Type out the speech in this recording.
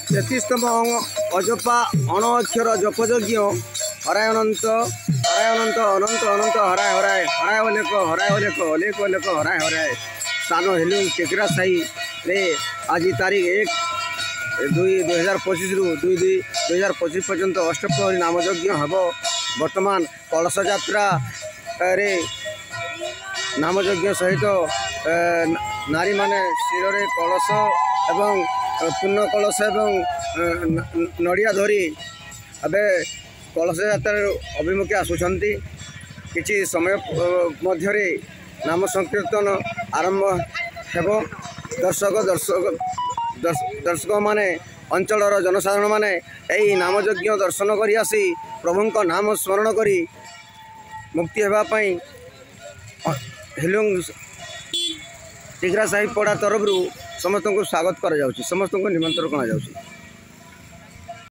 तेतीसतम अजपा अणअक्षर जपयज्ञ हराय अनंत अनंत अनंत हराय हराय हराय Alec Alec Alec हराय हराय स्थान हेलुंग टेकरा साही रे आज तारीख 1/2/2025 रु 2/2/2025 पर्यंत अष्टप्रहरी नामयज्ञ हम। वर्तमान कलश यात्रा रे नामयज्ञ सहित नारी माने शिर रे कलश एवं पूर्ण कलश एवं नड़िया धरी अबे कलश यात्रा अभिमुखे आसुचंती। किछि समय मध्यरे नाम संकीर्तन आरंभ हेब। दर्शक माने अंचलर जनसाधारण माने एही नामयज्ञ दर्शन करी आसी प्रभुंक नाम स्मरण करी मुक्ति हेबा पई हेलुंग टिग्रा साही पड़ा तरफ समस्त को स्वागत करा जाउछि, समस्त को निमंत्रण करा जाउछि।